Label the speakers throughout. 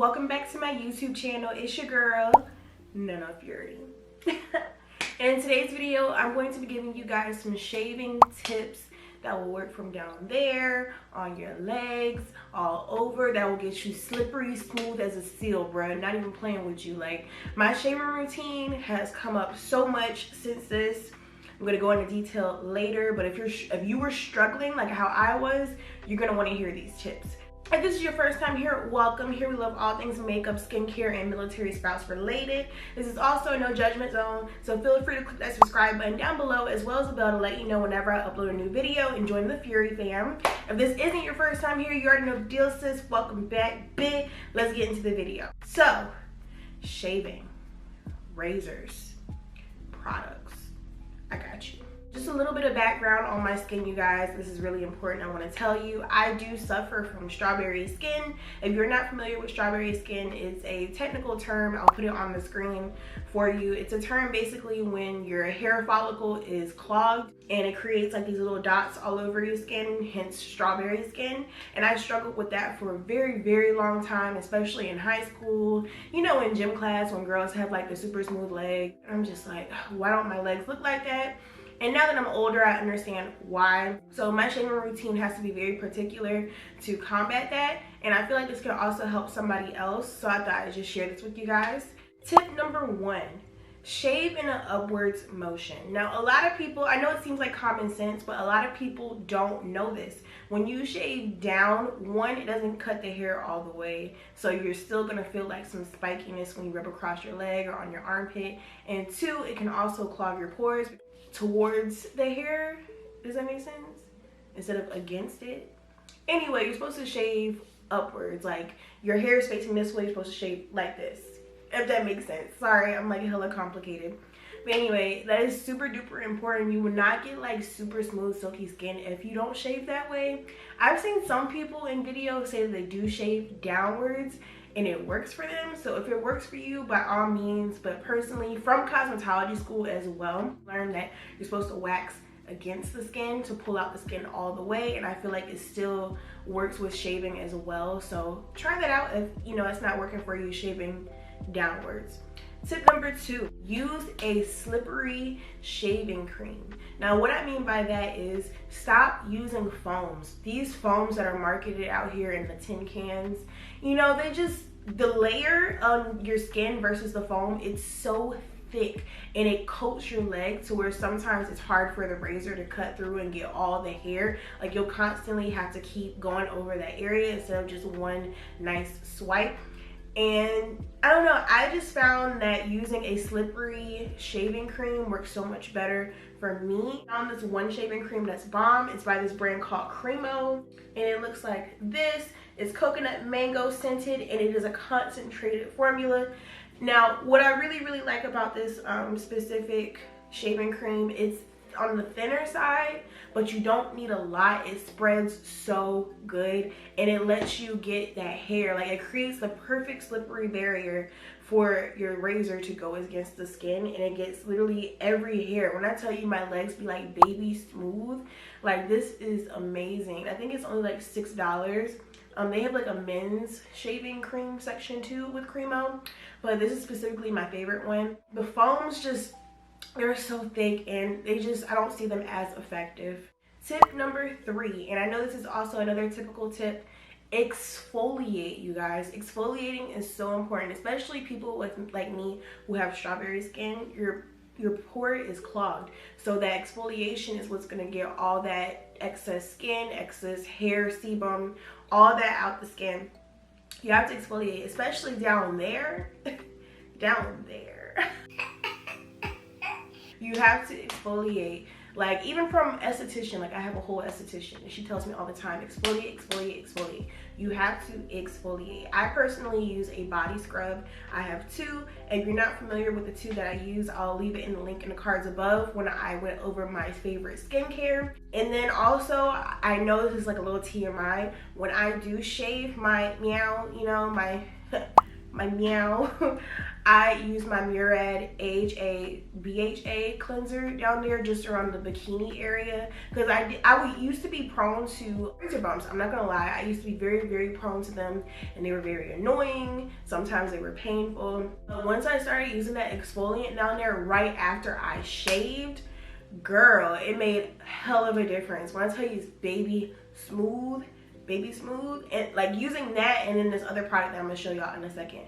Speaker 1: welcome back to my YouTube channel. It's your girl, KnoKnoFuri. In today's video, I'm going to be giving you guys some shaving tips that will work from down there, on your legs, all over, that will get you slippery smooth as a seal, bruh. Not even playing with you. Like, my shaving routine has come up so much since this. I'm gonna go into detail later, but if you were struggling like how I was, you're gonna want to hear these tips. If this is your first time here, welcome. Here we love all things makeup, skincare, and military spouse related. This is also a no judgment zone, so feel free to click that subscribe button down below, as well as the bell to let you know whenever I upload a new video, and join the Fury fam. If this isn't your first time here, you already know the deal, sis. Welcome back, bitch. Let's get into the video. So, shaving, razors, products. I got you. Just a little bit of background on my skin, you guys. This is really important. I want to tell you, I do suffer from strawberry skin. If you're not familiar with strawberry skin, it's a technical term. I'll put it on the screen for you. It's a term basically when your hair follicle is clogged and it creates like these little dots all over your skin, hence strawberry skin. And I struggled with that for a very, very long time, especially in high school. You know, in gym class when girls have like the super smooth leg. I'm just like, why don't my legs look like that? And now that I'm older, I understand why. So my shaving routine has to be very particular to combat that. And I feel like this can also help somebody else. So I thought I'd just share this with you guys. Tip number 1, shave in an upwards motion. Now, a lot of people, I know it seems like common sense, but a lot of people don't know this. When you shave down, 1, it doesn't cut the hair all the way. So you're still gonna feel like some spikiness when you rub across your leg or on your armpit. And 2, it can also clog your pores towards the hair. Does that make sense? Instead of against it. Anyway, you're supposed to shave upwards. Like, your hair is facing this way, you're supposed to shave like this. If that makes sense. Sorry, I'm like hella complicated. But anyway, that is super duper important. You will not get like super smooth silky skin if you don't shave that way. I've seen some people in videos say that they do shave downwards and it works for them. So if it works for you, by all means. But personally, from cosmetology school as well, learned that you're supposed to wax against the skin to pull out the skin all the way, and I feel like it still works with shaving as well. So try that out if you know it's not working for you, shaving downwards. Tip number 2, use a slippery shaving cream. Now, what I mean by that is stop using foams. These foams that are marketed out here in the tin cans, you know, the layer on your skin versus the foam, it's so thick and it coats your leg to where sometimes it's hard for the razor to cut through and get all the hair. Like, you'll constantly have to keep going over that area instead of just one nice swipe. And I don't know, I just found that using a slippery shaving cream works so much better for me. I found this one shaving cream that's bomb. It's by this brand called KnoKno, and it looks like this. It's coconut mango scented, and it is a concentrated formula. Now, what I really like about this specific shaving cream, it's on the thinner side, but you don't need a lot. It spreads so good and it lets you get that hair. Like, it creates the perfect slippery barrier for your razor to go against the skin, and it gets literally every hair. When I tell you my legs be like baby smooth, like, this is amazing. I think it's only like $6. They have like a men's shaving cream section too with KnoKno, but this is specifically my favorite one. The foams just, they're so thick and I don't see them as effective. Tip number 3, and I know this is also another typical tip, exfoliate, you guys. Exfoliating is so important, especially people like me who have strawberry skin. Your pore is clogged, so that exfoliation is what's going to get all that excess skin, excess hair, sebum, all that out the skin. You have to exfoliate, especially down there. Down there. You have to exfoliate. Like, even from esthetician, like I have a whole esthetician and she tells me all the time, exfoliate, exfoliate, exfoliate. You have to exfoliate. I personally use a body scrub. I have 2. If you're not familiar with the 2 that I use, I'll leave it in the link in the cards above when I went over my favorite skincare. And then also, I know this is like a little TMI, when I do shave my my my meow. I use my Murad AHA BHA cleanser down there just around the bikini area, because I used to be prone to razor bumps. I'm not gonna lie, I used to be very prone to them, and they were very annoying. Sometimes they were painful. But once I started using that exfoliant down there right after I shaved, girl, it made hell of a difference. When I tell you it's baby smooth, and like using that and then this other product that I'm gonna show y'all in a second,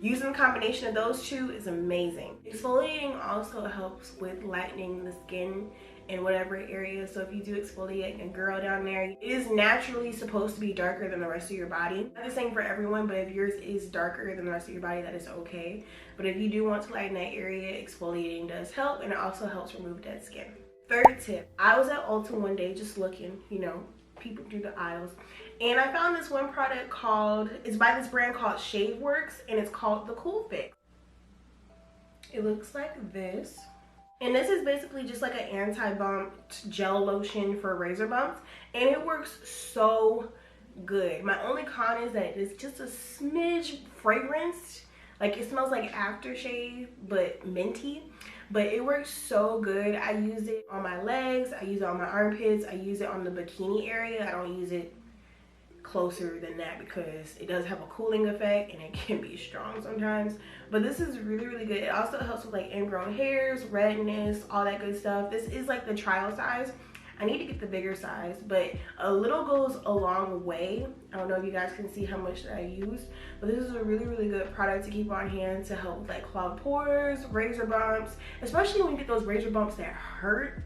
Speaker 1: using the combination of those two is amazing. Exfoliating also helps with lightening the skin in whatever area. So if you do exfoliate a girl down there, it is naturally supposed to be darker than the rest of your body. Not the same for everyone, but if yours is darker than the rest of your body, that is okay. But if you do want to lighten that area, exfoliating does help, and it also helps remove dead skin. Third tip, I was at Ulta one day just looking, you know, peeping through the aisles, and I found this one product called, it's by this brand called ShaveWorks, and it's called the Cool Fix. It looks like this, and this is basically just like an anti-bump gel lotion for razor bumps, and it works so good. My only con is that it's just a smidge fragrance, like it smells like aftershave but minty. But it works so good. I use it on my legs, I use it on my armpits, I use it on the bikini area. I don't use it closer than that because it does have a cooling effect and it can be strong sometimes. But this is really good. It also helps with like ingrown hairs, redness, all that good stuff. This is like the trial size. I need to get the bigger size, but a little goes a long way. I don't know if you guys can see how much that I use, but this is a really good product to keep on hand to help with like clogged pores, razor bumps, especially when you get those razor bumps that hurt.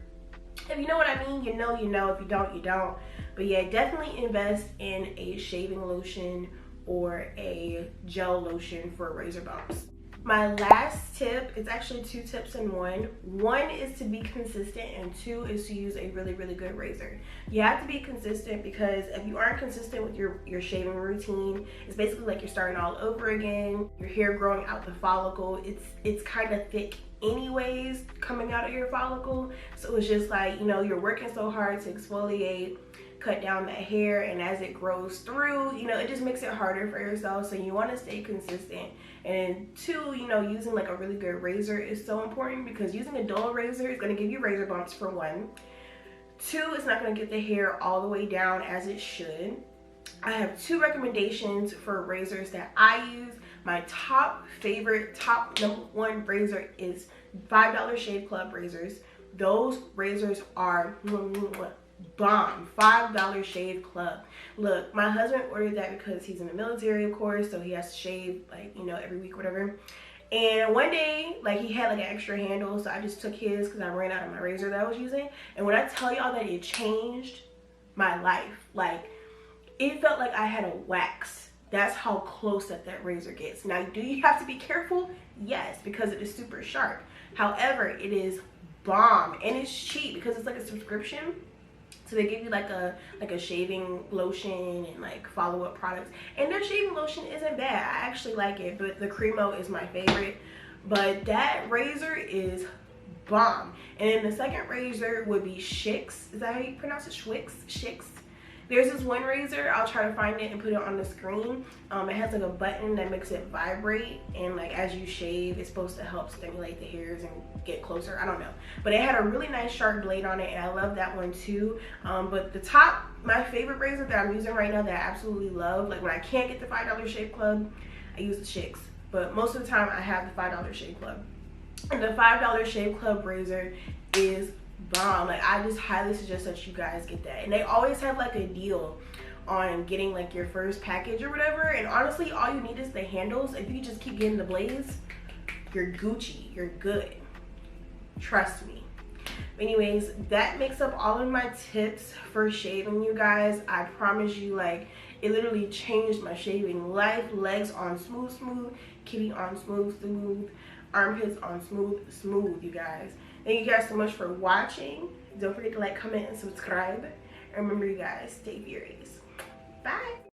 Speaker 1: If you know what I mean, you know. If you don't, you don't. But yeah, definitely invest in a shaving lotion or a gel lotion for razor bumps. My last tip, it's actually 2 tips in one. One is to be consistent, and 2 is to use a really good razor. You have to be consistent because if you aren't consistent with your shaving routine, it's basically like you're starting all over again. Your hair growing out the follicle, it's kind of thick anyways coming out of your follicle. So it's just like, you know, you're working so hard to exfoliate, cut down that hair, and as it grows through, you know, it just makes it harder for yourself. So you want to stay consistent. And 2, you know, using like a really good razor is so important, because using a dull razor is going to give you razor bumps for 1. 2, it's not going to get the hair all the way down as it should. I have 2 recommendations for razors that I use. My top #1 razor is $5 Shave Club razors. Those razors are bomb. $5 Shave Club. Look, my husband ordered that because he's in the military, of course, so he has to shave like, you know, every week or whatever. And one day, like, he had like an extra handle, so I just took his because I ran out of my razor that I was using. And when I tell y'all that it changed my life, like, it felt like I had a wax. That's how close that razor gets. Now, do you have to be careful? Yes, because it is super sharp. However, it is bomb, and it's cheap because it's like a subscription. So they give you like a shaving lotion and like follow-up products, and their shaving lotion isn't bad. I actually like it, but the Cremo is my favorite. But that razor is bomb. And then the second razor would be Xoxo. Is that how you pronounce it? Xoxo. There's this one razor, I'll try to find it and put it on the screen. It has like a button that makes it vibrate, and like as you shave, it's supposed to help stimulate the hairs and get closer. I don't know. But it had a really nice sharp blade on it, and I love that one too. But my favorite razor that I'm using right now that I absolutely love, like when I can't get the $5 Shave Club, I use the Xoxo. But most of the time I have the $5 Shave Club. And the $5 Shave Club razor is bomb. Like, I just highly suggest that you guys get that. And they always have like a deal on getting like your first package or whatever. And honestly, all you need is the handles. If you just keep getting the blades, you're Gucci. You're good. Trust me. Anyways, that makes up all of my tips for shaving, you guys. I promise you, like, it literally changed my shaving life. Legs on smooth, kitty on smooth, armpits on smooth, you guys. Thank you guys so much for watching. Don't forget to like, comment, and subscribe. And remember, you guys, stay furious. Bye.